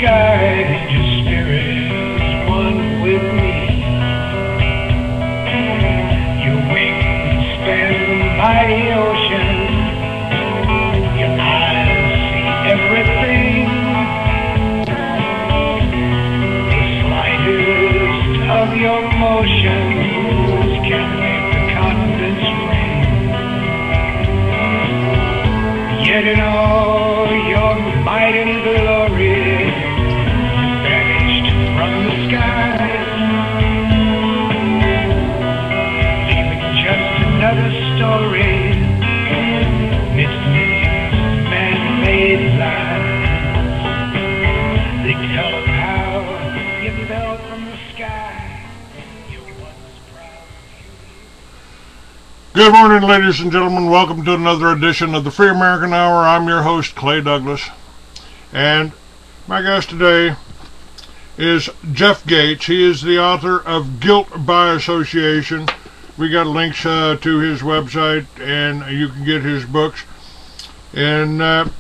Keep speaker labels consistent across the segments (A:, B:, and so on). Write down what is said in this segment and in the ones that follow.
A: sky, and your spirit is one with me. Your wings span the mighty ocean. Your eyes see everything. The slightest of your motions can make the continents ring. Yet in all your might and glory, vanished from the skies, leaving just another story midst millions of man-made lies. They tell of how you fell from the sky, your once proud beauty.
B: Good morning, ladies and gentlemen. Welcome to another edition of the Free American Hour. I'm your host, Clay Douglas. And my guest today is Jeff Gates. He is the author of Guilt by Association. We got links to his website, and you can get his books. And it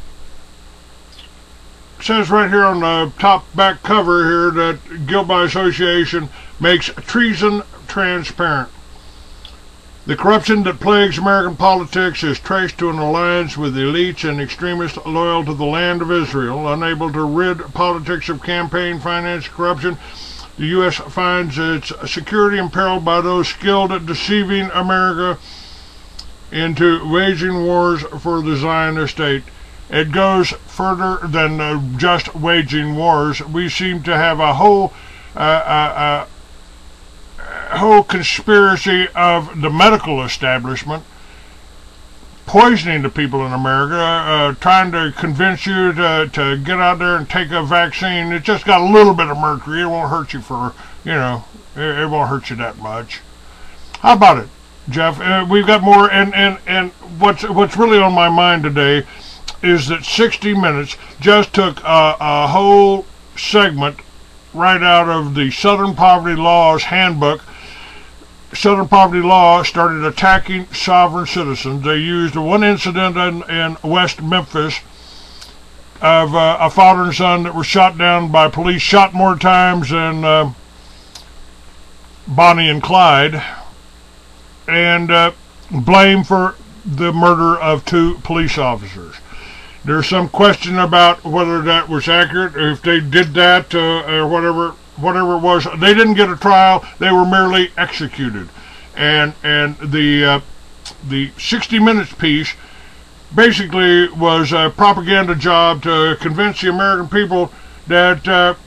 B: says right here on the top back cover here that Guilt by Association makes treason transparent. The corruption that plagues American politics is traced to an alliance with elites and extremists loyal to the land of Israel. Unable to rid politics of campaign finance corruption, the U.S. finds its security imperiled by those skilled at deceiving America into waging wars for the Zionist state. It goes further than just waging wars. We seem to have a whole conspiracy of the medical establishment poisoning the people in America, trying to convince you to get out there and take a vaccine. It just got a little bit of mercury. It won't hurt you for, it won't hurt you that much. How about it, Jeff? We've got more, and what's really on my mind today is that 60 Minutes just took a whole segment right out of the Southern Poverty Law's handbook. Southern Poverty Law started attacking sovereign citizens. They used one incident in West Memphis of a father and son that were shot down by police, shot more times than Bonnie and Clyde, and blame for the murder of 2 police officers. There's some question about whether that was accurate, or if they did that, or whatever it was. They didn't get a trial. They were merely executed. And the 60 Minutes piece basically was a propaganda job to convince the American people that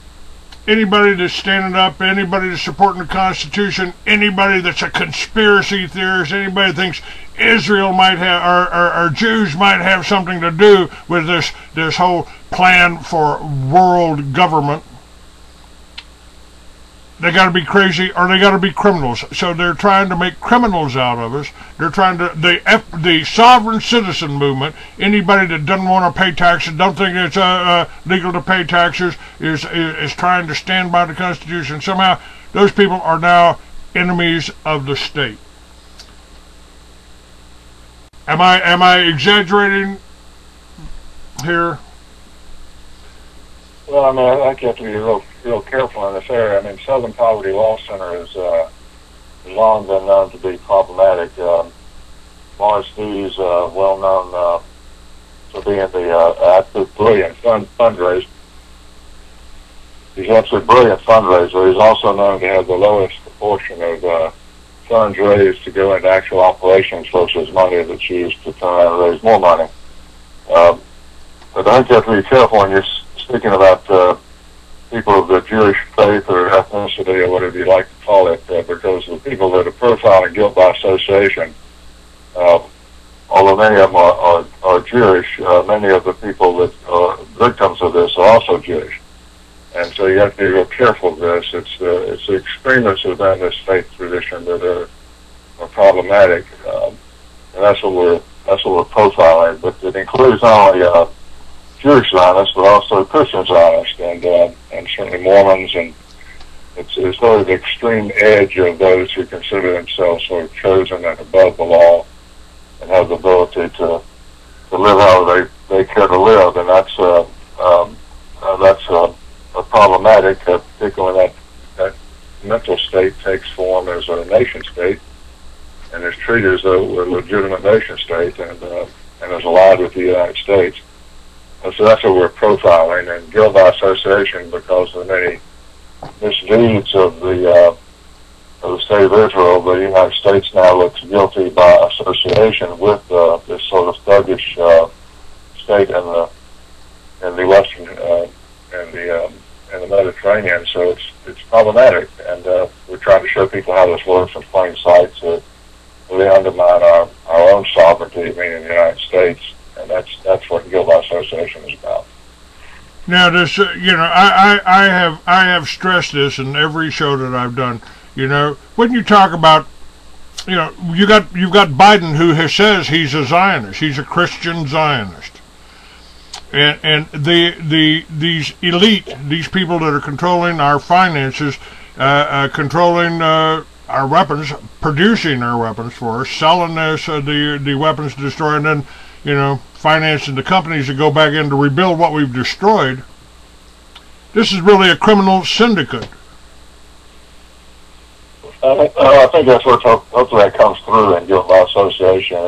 B: anybody that's standing up, anybody that's supporting the Constitution, anybody that's a conspiracy theorist, anybody that thinks Israel might have, or Jews might have something to do with this whole plan for world government, they got to be crazy, or they got to be criminals. So they're trying to make criminals out of us. They're trying to, the sovereign citizen movement, anybody that doesn't want to pay taxes, don't think it's legal to pay taxes, is trying to stand by the Constitution. Somehow those people are now enemies of the state. Am I exaggerating here?
C: Well, I mean, I think you have to be real careful in this area. I mean, Southern Poverty Law Center has long been known to be problematic. Morris Dees, well known for being the brilliant fundraiser. He's an absolutely brilliant fundraiser. He's also known to have the lowest proportion of funds raised to go into actual operations versus money that's used to turn around and raise more money. But I think you have to be careful when you're speaking about people of the Jewish faith or ethnicity or whatever you like to call it, because the people that are profiling guilt by association, although many of them are Jewish, many of the people that are victims of this are also Jewish. And so you have to be real careful of this. It's the extremists within this faith tradition that are problematic, and that's what we're profiling. But it includes not only Jewish Zionists, but also Christian Zionists, and certainly Mormons, and it's sort of the extreme edge of those who consider themselves sort of chosen and above the law, and have the ability to live how they care to live, and that's problematic, particularly when that mental state takes form as a nation state and is treated as a legitimate nation state and is allied with the United States. And so that's what we're profiling, and guilt by association because of the many misdeeds of the state of Israel. The United States now looks guilty by association with this sort of thuggish state in the Western and the Mediterranean. So it's problematic, and we're trying to show people how this works in plain sight to really undermine our own sovereignty, meaning the United States, and that's what guilt by association is about.
B: Now, this, I have stressed this in every show that I've done. When you talk about, you've got Biden who says he's a Zionist, he's a Christian Zionist, and these elite, these people that are controlling our finances, controlling our weapons, producing our weapons for us, selling us the weapons to destroy, and then financing the companies that go back in to rebuild what we've destroyed. This is really a criminal syndicate.
C: I think that's what hopefully that comes through in guilt by association.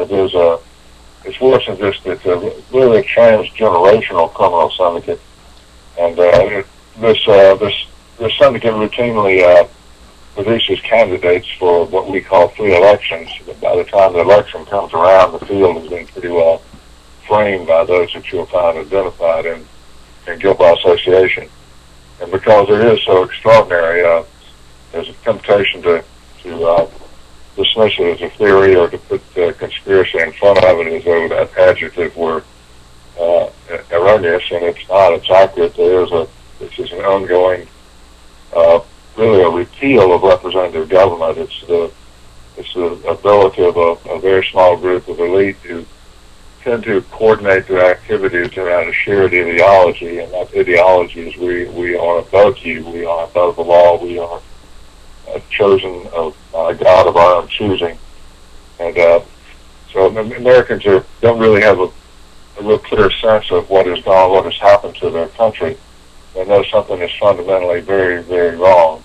C: It's worse than just really a transgenerational criminal syndicate, and this syndicate routinely produces candidates for what we call free elections. But by the time the election comes around, the field has been pretty well framed by those that you'll find identified in guilt by association. And because it is so extraordinary, there's a temptation to dismiss it as a theory or to put conspiracy in front of it as though that adjective were erroneous, and it's not. It's accurate. This is an ongoing, really a repeal of representative government. It's the ability of a very small group of elite who tend to coordinate their activities around a shared ideology, and that ideology is we are above you, we are above the law, we are chosen by a God of our own choosing. And so Americans don't really have a real clear sense of what has gone, what has happened to their country. They know something is fundamentally very, very wrong,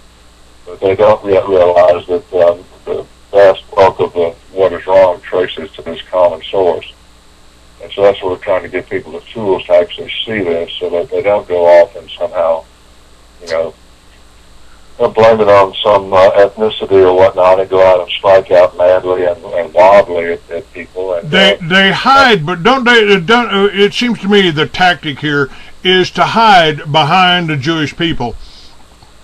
C: but they don't yet realize that the vast bulk of what is wrong traces to this common source. And so that's what we're trying to give people the tools to actually see this, so that they don't go off and somehow, blame it on some ethnicity or whatnot and go out and strike out madly and wildly at people. And
B: they hide, but don't they? It seems to me the tactic here is to hide behind the Jewish people,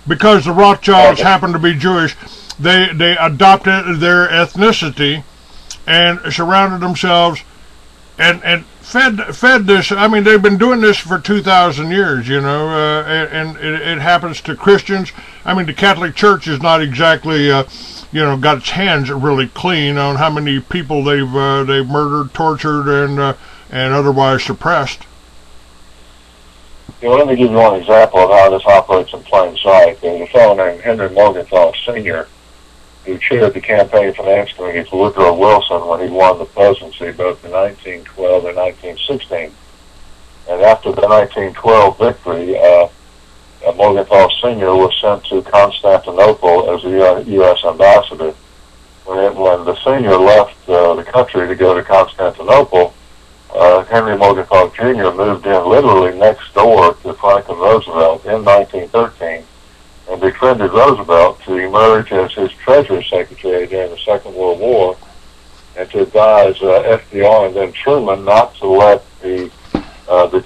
B: because the Rothschilds happen to be Jewish. They adopted their ethnicity and surrounded themselves and fed this. I mean, they've been doing this for 2,000 years, and it happens to Christians. I mean, the Catholic Church is not exactly, got its hands really clean on how many people they've murdered, tortured, and otherwise suppressed.
C: Let me give you one example of how this operates in plain sight. There's a fellow named Henry Morgenthau Sr., who chaired the campaign finance committee for Woodrow Wilson when he won the presidency both in 1912 and 1916. And after the 1912 victory, Morgenthau Sr. was sent to Constantinople as a U.S. ambassador. When the senior left the country to go to Constantinople, Henry Morgenthau Jr. moved in literally next door to Franklin Roosevelt in 1913 and befriended Roosevelt to emerge as his Treasury Secretary during the Second World War, and to advise FDR and then Truman not to let the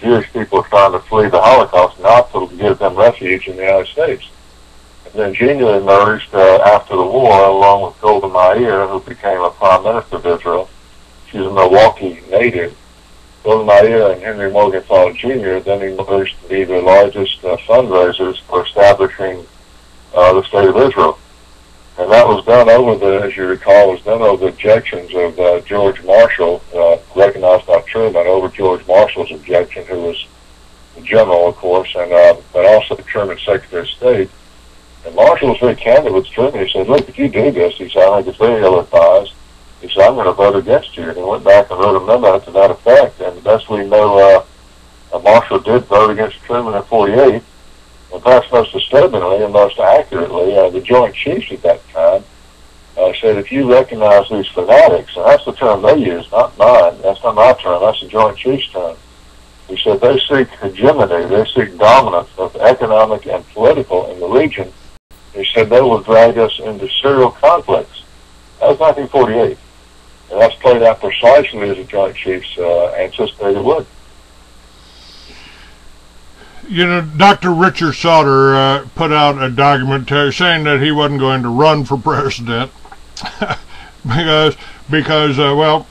C: Jewish people trying to flee the Holocaust, not to give them refuge in the United States. And then Jr. emerged after the war, along with Golda Meir, who became a Prime Minister of Israel. She's a Milwaukee native. Golda Meir and Henry Morgenthau Jr. then emerged to be the largest fundraisers for establishing the State of Israel. And that was done over as you recall, was done over the objections of George Marshall, recognized by Truman, over George Marshall's objection, who was the general, of course, and but also the Truman's Secretary of State. And Marshall was very candid with Truman. He said, look, if you do this, he said, I think it's very ill-advised. He said, I'm going to vote against you. And he went back and wrote a memo to that effect. And best we know, Marshall did vote against Truman in 48. And passed most disturbingly and most accurately, the Joint Chiefs at that time said, if you recognize these fanatics, and that's the term they use, not mine, that's not my term, that's the Joint Chiefs term. He said they seek hegemony, they seek dominance, both economic and political, in the region. He said they will drag us into serial conflicts. That was 1948. And that's played out precisely as the Joint Chiefs anticipated it would.
B: You know, Dr. Richard Sauter put out a document saying that he wasn't going to run for president because well,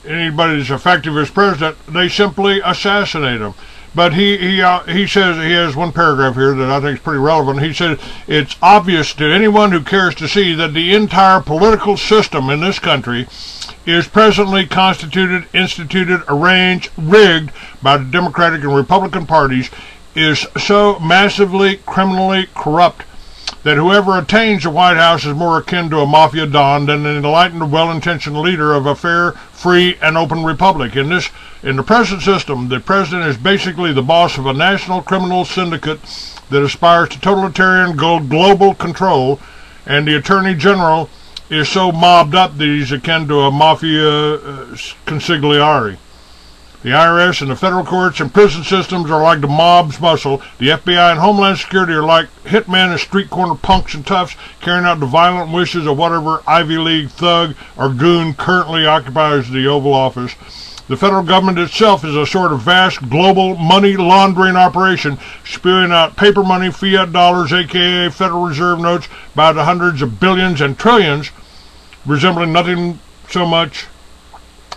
B: anybody that's effective as president, they simply assassinate him. But he says, he has one paragraph here that I think is pretty relevant. He said, it's obvious to anyone who cares to see that the entire political system in this country is presently constituted, instituted, arranged, rigged by the Democratic and Republican parties, is so massively criminally corrupt that whoever attains the White House is more akin to a mafia don than an enlightened, well-intentioned leader of a fair, free, and open republic. In the present system, the president is basically the boss of a national criminal syndicate that aspires to totalitarian global control, and the attorney general is so mobbed up that he's akin to a mafia consigliere. The IRS and the federal courts and prison systems are like the mob's muscle. The FBI and Homeland Security are like hitmen and street corner punks and toughs carrying out the violent wishes of whatever Ivy League thug or goon currently occupies the Oval Office. The federal government itself is a sort of vast global money laundering operation, spewing out paper money, fiat dollars, aka Federal Reserve notes, by the hundreds of billions and trillions, resembling nothing so much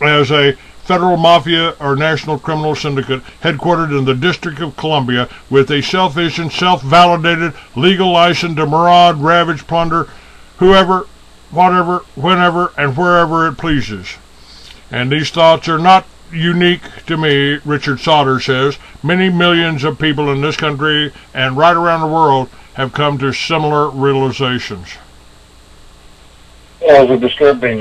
B: as a federal mafia or national criminal syndicate headquartered in the District of Columbia with a self-issued, self-validated legal license to maraud, ravage, plunder whoever, whatever, whenever, and wherever it pleases. And these thoughts are not unique to me, Richard Sauter says. Many millions of people in this country and right around the world have come to similar realizations.
C: Yeah, there's a disturbing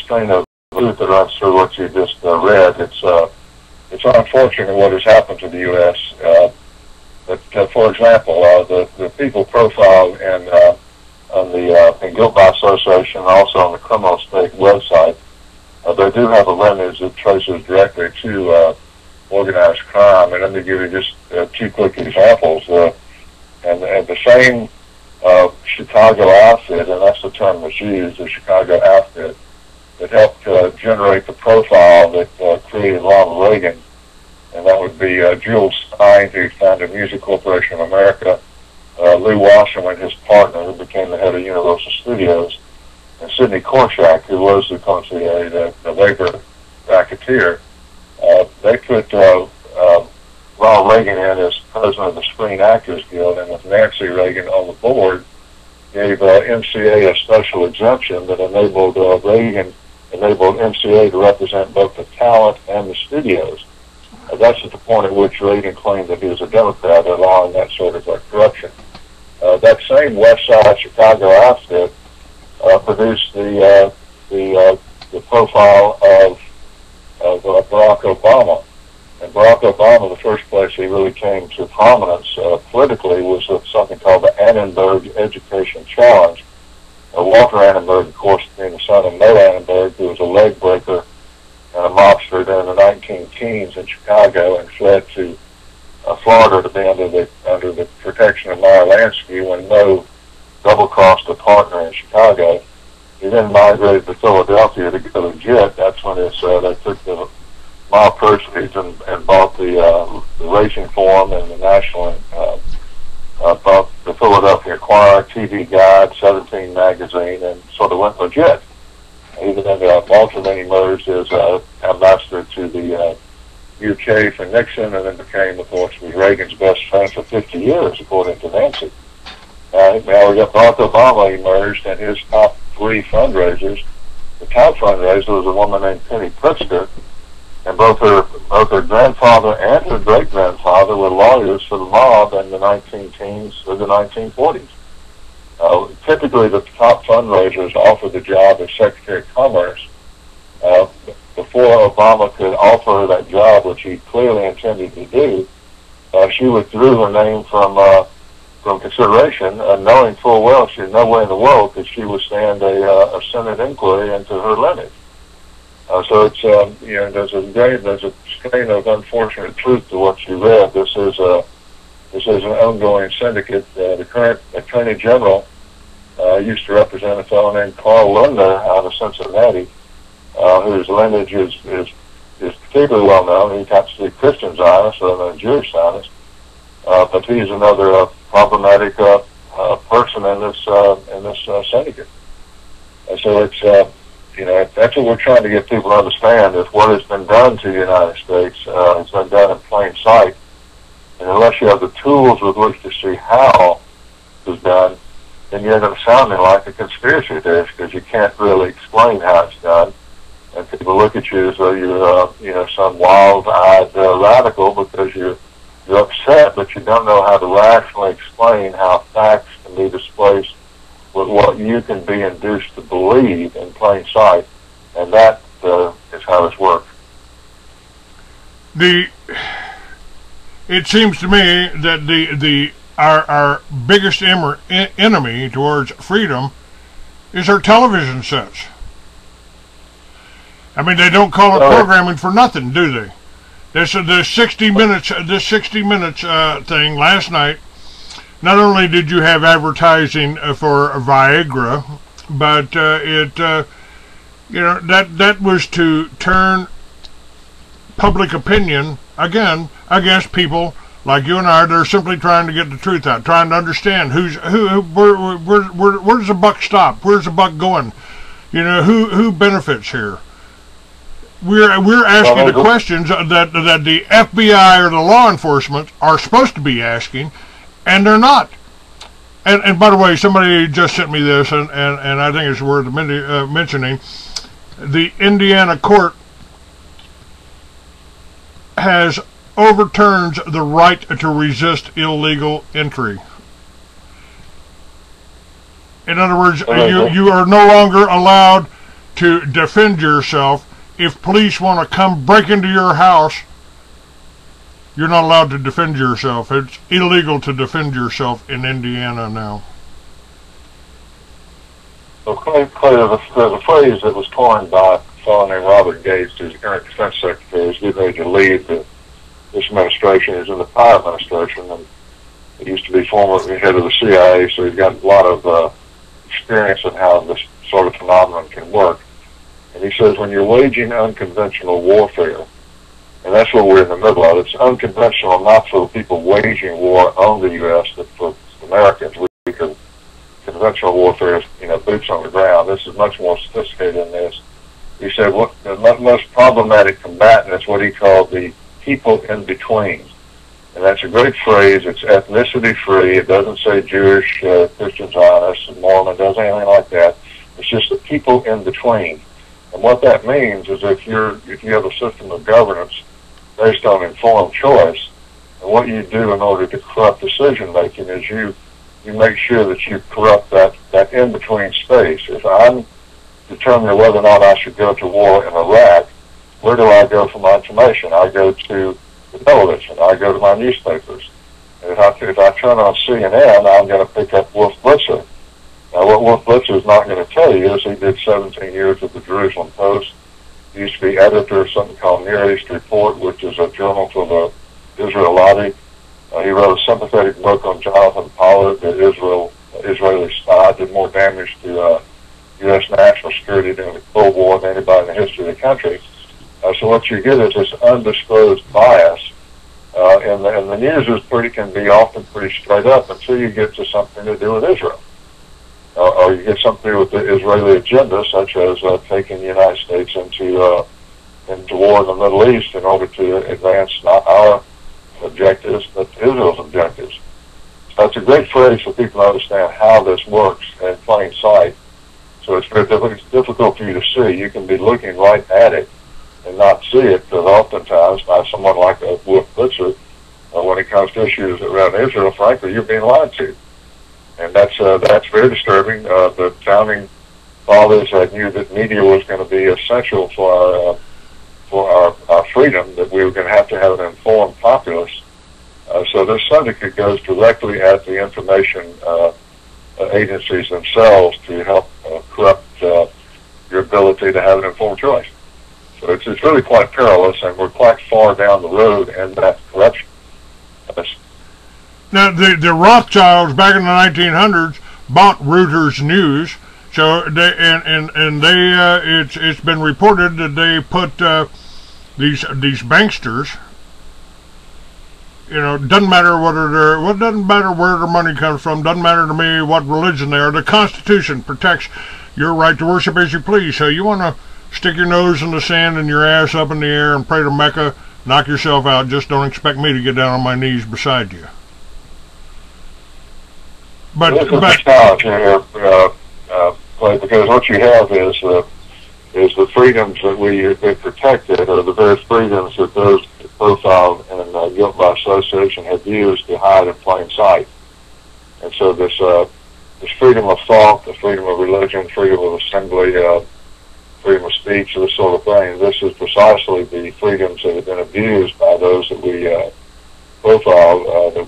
C: strain of truth that runs through what you just read. It's unfortunate what has happened to the U.S. But for example, the people profiled in Guilt by Association, and also on the Criminal State website, they do have a lineage that traces directly to organized crime. And let me give you just two quick examples. And the same Chicago outfit, and that's the term that's used, the Chicago outfit, that helped generate the profile that created Ronald Reagan, and that would be Jules Stein, who founded Music Corporation of America, Lou Wasserman, his partner, who became the head of Universal Studios, and Sidney Korshak, who was the labor racketeer. They put Ronald Reagan in as president of the Screen Actors Guild, and with Nancy Reagan on the board, gave MCA a special exemption that enabled MCA to represent both the talent and the studios. That's at the point at which Reagan claimed that he was a Democrat, allowing that sort of corruption. That same West Side Chicago outfit produced the profile of Barack Obama. And Barack Obama, the first place he really came to prominence politically was with something called the Annenberg Education Challenge. Walter Annenberg, of course, being the son of Noah Annenberg, who was a leg breaker and a mobster during the 19-teens in Chicago and fled to Florida to be under the protection of Meyer Lansky when Noah double-crossed a partner in Chicago. He then migrated to Philadelphia to go to JIT. That's when they took the mob proceeds and bought the Racing Forum and the National, bought the Philadelphia Inquirer, TV Guide, 17 magazine, and sort of went legit. Even then, Walter then emerged as ambassador to the UK for Nixon, and then became, of course, was Reagan's best friend for 50 years, according to Nancy. Now we got Barack Obama emerged, and his top three fundraisers. The top fundraiser was a woman named Penny Pritzker, and both her grandfather and her great-grandfather were lawyers for the mob in the 19-teens or the 1940s. Typically, the top fundraisers offered the job of Secretary of Commerce. Before Obama could offer her that job, which he clearly intended to do, she withdrew her name from from consideration, knowing full well she no way in the world could she withstand a Senate inquiry into her lineage. So it's there's a strain of unfortunate truth to what you read. This is an ongoing syndicate. The current Attorney General used to represent a fellow named Carl Lindner out of Cincinnati, whose lineage is particularly well known. He happens to be a Christian Zionist rather than a Jewish Zionist, but he's another problematic person in this syndicate. And so it's that's what we're trying to get people to understand, is what has been done to the United States has been done in plain sight. And unless you have the tools with which to see how it was done, then you end up sounding like a conspiracy theorist, because you can't really explain how it's done. And people look at you as though you're some wild-eyed radical, because you're upset, but you don't know how to rationally explain how facts can be displaced with what you can be induced to believe in plain sight, and that is how this works.
B: It seems to me that our biggest enemy towards freedom is our television sets. I mean, they don't call it programming for nothing, do they? This 60 minutes thing last night. Not only did you have advertising for Viagra, but that was to turn public opinion again against people like you and I that are simply trying to get the truth out, trying to understand where does the buck stop, where's the buck going, who benefits here. We're asking the questions that the FBI or the law enforcement are supposed to be asking, and they're not. And by the way, somebody just sent me this, and I think it's worth mentioning. The Indiana court has overturned the right to resist illegal entry. In other words, you are no longer allowed to defend yourself. If police want to come break into your house, you're not allowed to defend yourself. It's illegal to defend yourself in Indiana now.
C: Well, there's a phrase that was coined by a fellow named Robert Gates, who's the current defense secretary. He's getting ready to leave this administration. He's in the prior administration, and he used to be former head of the CIA, so he's got a lot of experience in how this sort of phenomenon can work. And he says, when you're waging unconventional warfare, and that's what we're in the middle of. It's unconventional, not for the people waging war on the U.S., but for Americans. Conventional warfare is, boots on the ground. This is much more sophisticated than this. He said the most problematic combatant is what he called the people in between. And that's a great phrase. It's ethnicity-free. It doesn't say Jewish, Christian, Zionist, Mormon. It doesn't anything like that. It's just the people in between. And what that means is if you have a system of governance based on informed choice, and what you do in order to corrupt decision-making is you make sure that you corrupt that in-between space. If I'm determining whether or not I should go to war in Iraq, where do I go for my information? I go to the television. I go to my newspapers. And if I turn on CNN, I'm going to pick up Wolf Blitzer. Now, what Wolf Blitzer is not going to tell you is he did 17 years at the Jerusalem Post. He used to be editor of something called Near East Report, which is a journal for the Israel lobby. He wrote a sympathetic book on Jonathan Pollard, the Israeli spy, did more damage to U.S. national security during the Cold War than anybody in the history of the country. So what you get is this undisclosed bias, and the news can be often pretty straight up until you get to something to do with Israel. Or you get something to do with the Israeli agenda, such as taking the United States into war in the Middle East in order to advance not our objectives, but Israel's objectives. So it's a great phrase for people to understand how this works in plain sight. So it's very difficult for you to see. You can be looking right at it and not see it, because oftentimes by someone like Wolf Blitzer, when it comes to issues around Israel, frankly, you're being lied to. And that's very disturbing. The founding fathers knew that media was going to be essential for our freedom, that we were going to have an informed populace. So this syndicate goes directly at the information agencies themselves to help corrupt your ability to have an informed choice. So it's really quite perilous, and we're quite far down the road in that corruption.
B: Now, the Rothschilds back in the 1900s bought Reuters News, so it's been reported that they put these banksters. You know, doesn't matter doesn't matter where their money comes from. Doesn't matter to me what religion they are. The Constitution protects your right to worship as you please. So you want to stick your nose in the sand and your ass up in the air and pray to Mecca, knock yourself out. Just don't expect me to get down on my knees beside you. But
C: this is the challenge here, because what you have is the freedoms that we've protected, or the very freedoms that those profiled and guilt by association have used to hide in plain sight. And so this freedom of thought, the freedom of religion, freedom of assembly, freedom of speech, this sort of thing, this is precisely the freedoms that have been abused by those that we profiled in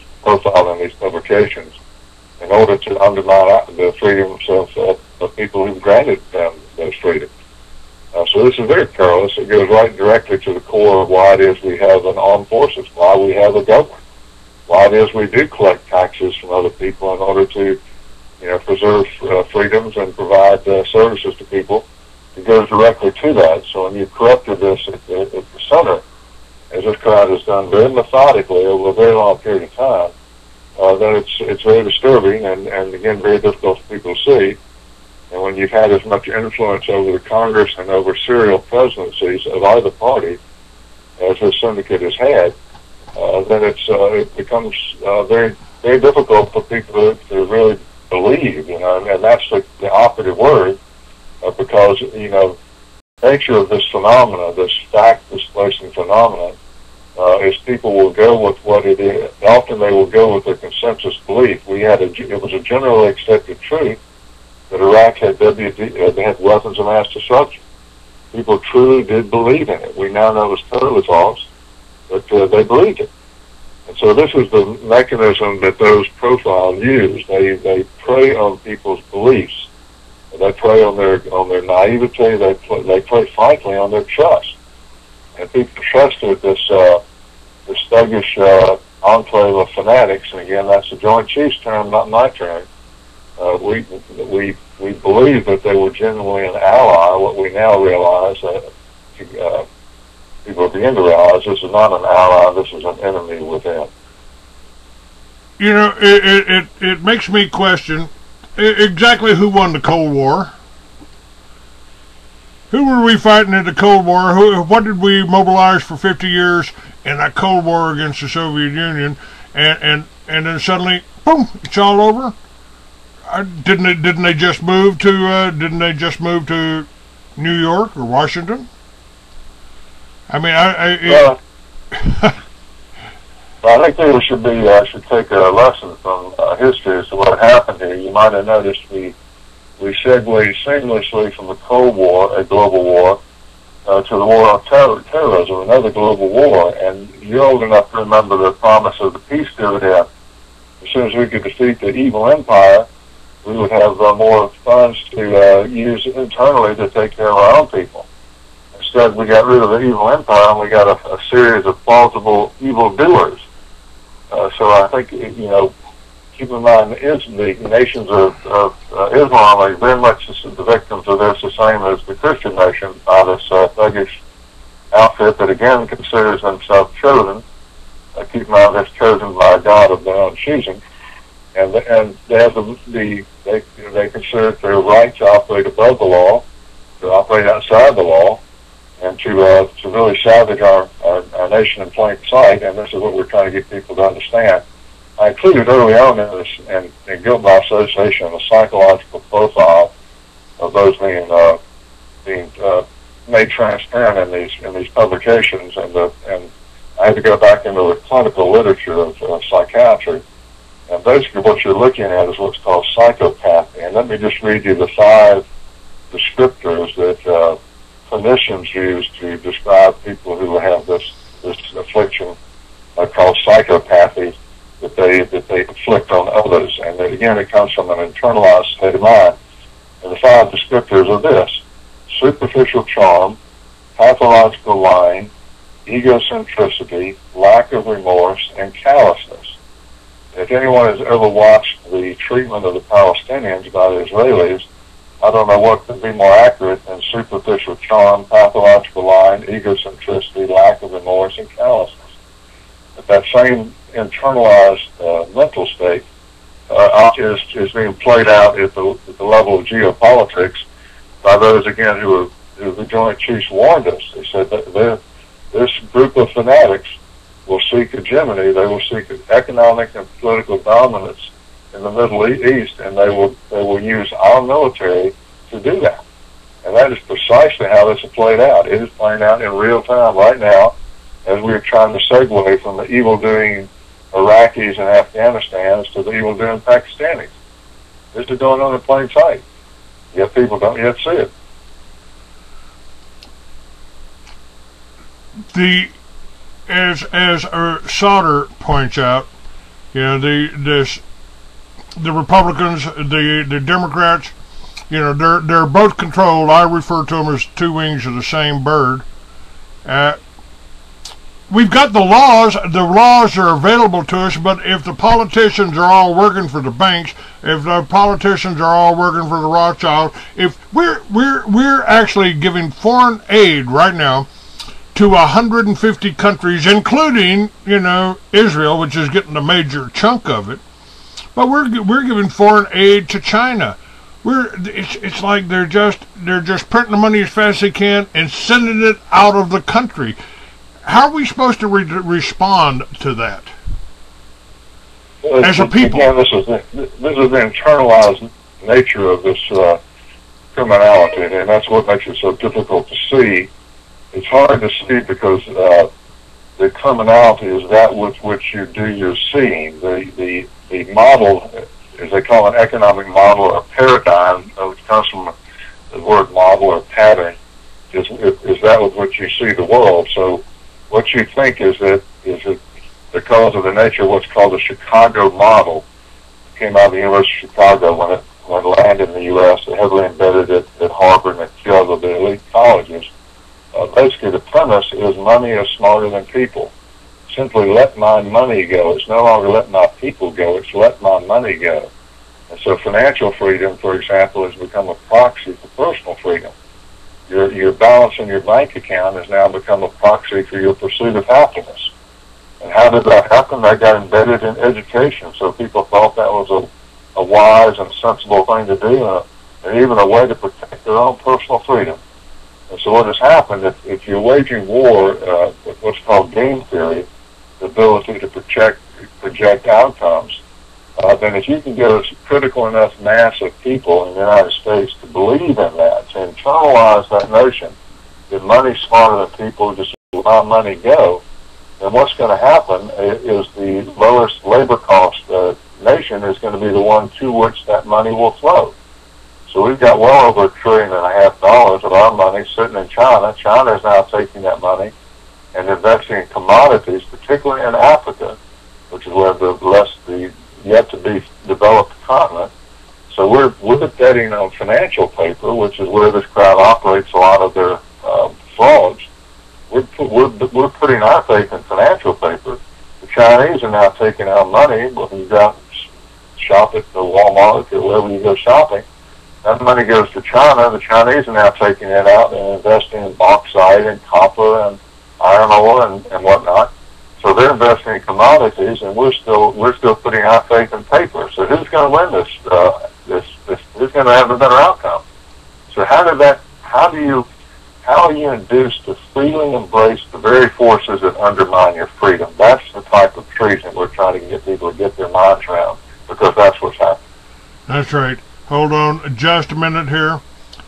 C: these publications in order to undermine the freedoms of people who've granted them those freedoms. So this is very perilous. It goes right directly to the core of why it is we have an armed forces, why we have a government, why it is we do collect taxes from other people in order to, preserve freedoms and provide services to people. It goes directly to that. So when you've corrupted this at the center, as this crowd has done very methodically over a very long period of time, then it's very disturbing and again very difficult for people to see. And when you've had as much influence over the Congress and over serial presidencies of either party as this syndicate has had, then it becomes very, very difficult for people to really believe, and that's the operative word, because, nature of this phenomena, this fact-displacing phenomenon, is people will go with what it is. Often they will go with their consensus belief. It was a generally accepted truth that Iraq had weapons of mass destruction. People truly did believe in it. We now know it's totally false, but they believed it. And so this is the mechanism that those profiles use. They prey on people's beliefs. They prey on their naivety. They prey, frankly, on their trust. And people trusted this thuggish enclave of fanatics. And again, that's the Joint Chiefs term, not my term. We believe that they were genuinely an ally. What we now realize, people are beginning to realize, this is not an ally, this is an enemy within.
B: It makes me question exactly who won the Cold War. Who were we fighting in the Cold War? What did we mobilize for 50 years in that Cold War against the Soviet Union? And then suddenly, boom, it's all over. Didn't they just move to New York or Washington? I mean,
C: I think people should take a lesson from history as to what happened here. You might have noticed we segued seamlessly from the Cold War, a global war, to the war on terrorism, another global war. And you're old enough to remember the promise of the peace dividend. As soon as we could defeat the evil empire, we would have more funds to use internally to take care of our own people. Instead, we got rid of the evil empire and we got a series of plausible evildoers. So I think, keep in mind, the nations of Islam are very much the victims of this, the same as the Christian nation, by this thuggish outfit that again considers themselves chosen. Keep in mind, that's chosen by a God of their own choosing. And they have they consider it their right to operate above the law, to operate outside the law, and to really savage our nation in plain sight. And this is what we're trying to get people to understand. I included early on in this, in guilt by association, a psychological profile of those being made transparent in these publications, and I had to go back into the clinical literature of psychiatry. And basically what you're looking at is what's called psychopathy. And let me just read you the 5 descriptors that clinicians use to describe people who have this affliction called psychopathy that they inflict on others. And that, again, it comes from an internalized state of mind. And the 5 descriptors are this: superficial charm, pathological lying, egocentricity, lack of remorse, and callousness. If anyone has ever watched the treatment of the Palestinians by the Israelis, I don't know what could be more accurate than superficial charm, pathological lying, egocentricity, lack of remorse, and callousness. But that same internalized mental state is being played out at the level of geopolitics by those, again, who the Joint Chiefs warned us. They said that this group of fanatics will seek hegemony. They will seek economic and political dominance in the Middle East, and they will use our military to do that. And that is precisely how this is played out. It is playing out in real time right now as we are trying to segue from the evil-doing Iraqis and Afghanistans to the evil-doing Pakistanis. This is going on in plain sight, yet people don't yet see it.
B: As Sauter points out, you know, the Republicans, the Democrats, you know, they're both controlled. I refer to them as 2 wings of the same bird. We've got the laws. The laws are available to us, but if the politicians are all working for the banks, if the politicians are all working for the Rothschild, if we're actually giving foreign aid right now to 150 countries, including, you know, Israel, which is getting a major chunk of it. But we're giving foreign aid to China. It's like they're just printing the money as fast as they can and sending it out of the country. How are we supposed to respond to that as a people?
C: Again, this is the internalized nature of this criminality, and that's what makes it so difficult to see. It's hard to see because the criminality is that with which you do your seeing. The model, as they call an economic model or paradigm, which comes from the word model or pattern, is that with which you see the world. So what you think is that because of the nature of what's called the Chicago model. It came out of the University of Chicago when it landed in the U.S. It heavily embedded it at Harvard and at Yale, the elite colleges. Basically, the premise is money is smarter than people. Simply let my money go. It's no longer let my people go. It's let my money go. And so financial freedom, for example, has become a proxy for personal freedom. Your balance in your bank account has now become a proxy for your pursuit of happiness. And how did that happen? That got embedded in education. So people thought that was a wise and sensible thing to do, and even a way to protect their own personal freedom. And so what has happened, if you're waging war with what's called game theory, the ability to project outcomes, then if you can get a critical enough mass of people in the United States to believe in that, to internalize that notion that money's smarter than people, just let money go, then what's going to happen is the lowest labor cost nation is going to be the one to which that money will flow. So we've got well over $1.5 trillion of our money sitting in China. China is now taking that money and investing in commodities, particularly in Africa, which is where the yet to be developed continent. So we're betting on financial paper, which is where this crowd operates a lot of their frauds. We're putting our faith in financial paper. The Chinese are now taking our money. When you go out and shop at the Walmart or wherever you go shopping, that money goes to China. The Chinese are now taking it out and investing in bauxite and copper and iron ore and whatnot. So they're investing in commodities, and we're still putting our faith in paper. So who's going to win this? Who's going to have a better outcome? So how are you induced to freely embrace the very forces that undermine your freedom? That's the type of treason we're trying to get people to get their minds around, because that's what's happening.
B: That's right. Hold on just a minute here.